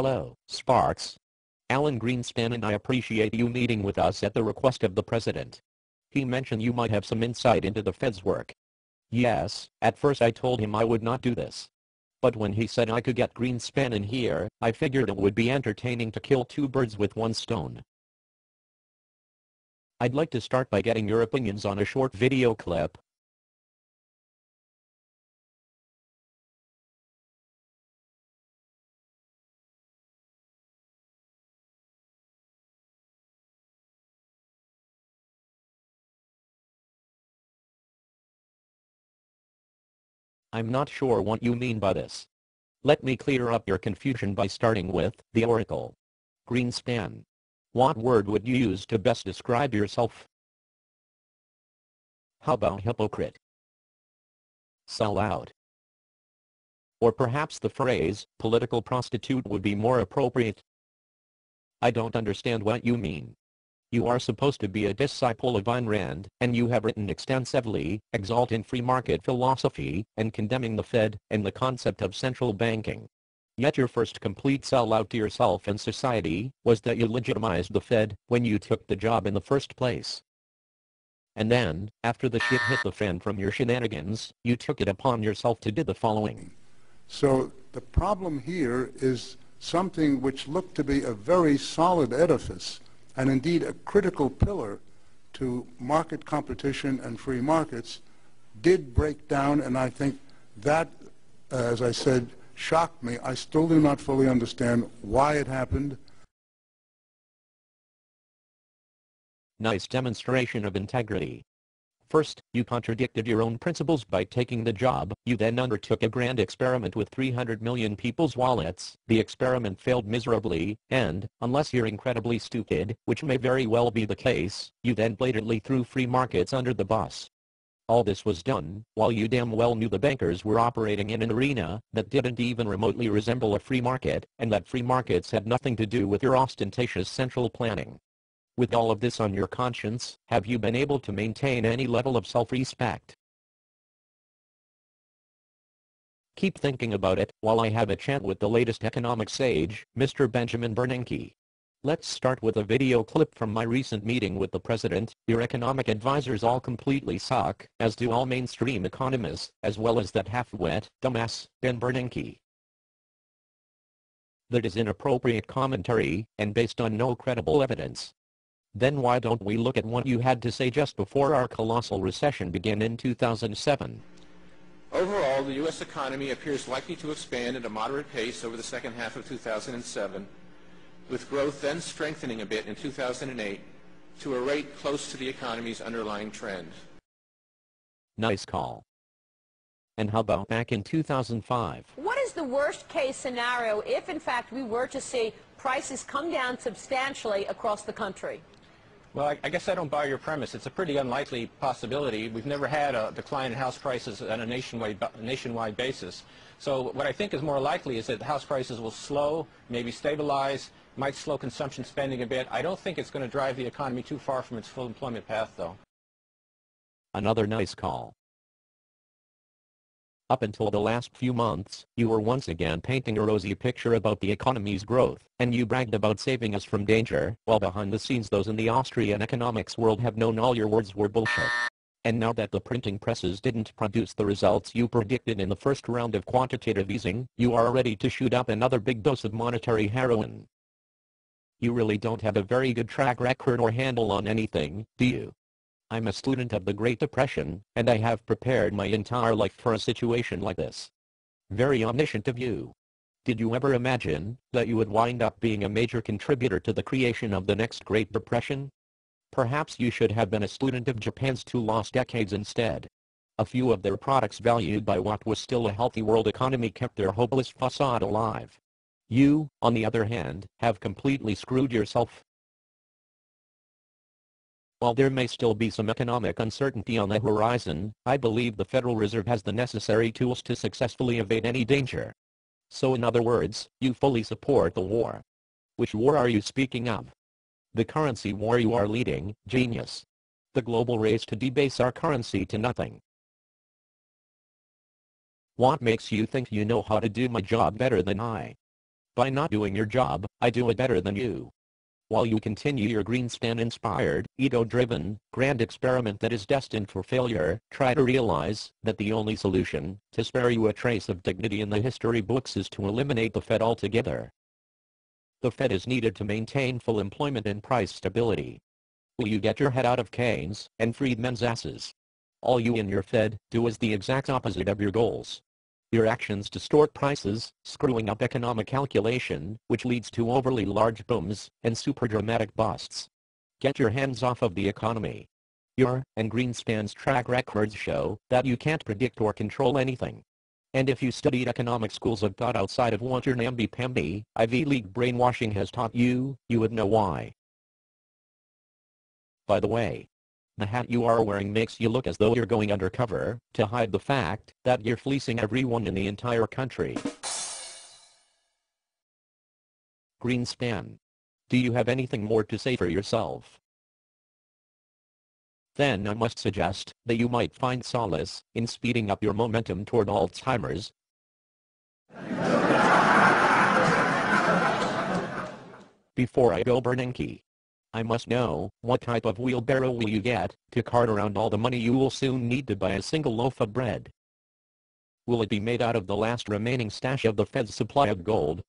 Hello, Sparks. Alan Greenspan and I appreciate you meeting with us at the request of the president. He mentioned you might have some insight into the Fed's work. Yes, at first I told him I would not do this. But when he said I could get Greenspan in here, I figured it would be entertaining to kill two birds with one stone. I'd like to start by getting your opinions on a short video clip. I'm not sure what you mean by this. Let me clear up your confusion by starting with the oracle. Greenspan. What word would you use to best describe yourself? How about hypocrite? Sell out? Or perhaps the phrase, political prostitute would be more appropriate? I don't understand what you mean. You are supposed to be a disciple of Ayn Rand, and you have written extensively, exalting free market philosophy, and condemning the Fed, and the concept of central banking. Yet your first complete sellout to yourself and society, was that you legitimized the Fed, when you took the job in the first place. And then, after the shit hit the fan from your shenanigans, you took it upon yourself to do the following. So the problem here is something which looked to be a very solid edifice, and indeed a critical pillar to market competition and free markets, did break down, and I think that, as I said, shocked me. I still do not fully understand why it happened. Nice demonstration of integrity. First, you contradicted your own principles by taking the job. You then undertook a grand experiment with 300 million people's wallets. The experiment failed miserably, and, unless you're incredibly stupid, which may very well be the case, you then blatantly threw free markets under the bus. All this was done, while you damn well knew the bankers were operating in an arena that didn't even remotely resemble a free market, and that free markets had nothing to do with your ostentatious central planning. With all of this on your conscience, have you been able to maintain any level of self-respect? Keep thinking about it, while I have a chat with the latest economic sage, Mr. Benjamin Bernanke. Let's start with a video clip from my recent meeting with the president. Your economic advisors all completely suck, as do all mainstream economists, as well as that half-wit, dumbass, Ben Bernanke. That is inappropriate commentary, and based on no credible evidence. Then why don't we look at what you had to say just before our colossal recession began in 2007? Overall, the U.S. economy appears likely to expand at a moderate pace over the second half of 2007, with growth then strengthening a bit in 2008 to a rate close to the economy's underlying trend. Nice call. And how about back in 2005? What is the worst case scenario if, in fact, we were to see prices come down substantially across the country? Well, I guess I don't buy your premise. It's a pretty unlikely possibility. We've never had a decline in house prices on a nationwide basis. So what I think is more likely is that house prices will slow, maybe stabilize, might slow consumption spending a bit. I don't think it's going to drive the economy too far from its full employment path, though. Another nice call. Up until the last few months, you were once again painting a rosy picture about the economy's growth, and you bragged about saving us from danger, while behind the scenes those in the Austrian economics world have known all your words were bullshit. And now that the printing presses didn't produce the results you predicted in the first round of quantitative easing, you are ready to shoot up another big dose of monetary heroin. You really don't have a very good track record or handle on anything, do you? I'm a student of the Great Depression, and I have prepared my entire life for a situation like this. Very omniscient of you. Did you ever imagine that you would wind up being a major contributor to the creation of the next Great Depression? Perhaps you should have been a student of Japan's 2 lost decades instead. A few of their products valued by what was still a healthy world economy kept their hopeless facade alive. You, on the other hand, have completely screwed yourself. While there may still be some economic uncertainty on the horizon, I believe the Federal Reserve has the necessary tools to successfully evade any danger. So in other words, you fully support the war. Which war are you speaking of? The currency war you are leading, genius. The global race to debase our currency to nothing. What makes you think you know how to do my job better than I? By not doing your job, I do it better than you. While you continue your Greenspan-inspired, ego-driven, grand experiment that is destined for failure, try to realize that the only solution to spare you a trace of dignity in the history books is to eliminate the Fed altogether. The Fed is needed to maintain full employment and price stability. Will you get your head out of Keynes and Friedman's asses? All you and your Fed do is the exact opposite of your goals. Your actions distort prices, screwing up economic calculation, which leads to overly large booms and super-dramatic busts. Get your hands off of the economy. Your and Greenspan's track records show that you can't predict or control anything. And if you studied economic schools of thought outside of what your namby-pamby, Ivy League brainwashing has taught you, you would know why. By the way, the hat you are wearing makes you look as though you're going undercover to hide the fact that you're fleecing everyone in the entire country. Greenspan. Do you have anything more to say for yourself? Then I must suggest that you might find solace in speeding up your momentum toward Alzheimer's. Before I go Bernanke, I must know, what type of wheelbarrow will you get to cart around all the money you will soon need to buy a single loaf of bread? Will it be made out of the last remaining stash of the Fed's supply of gold?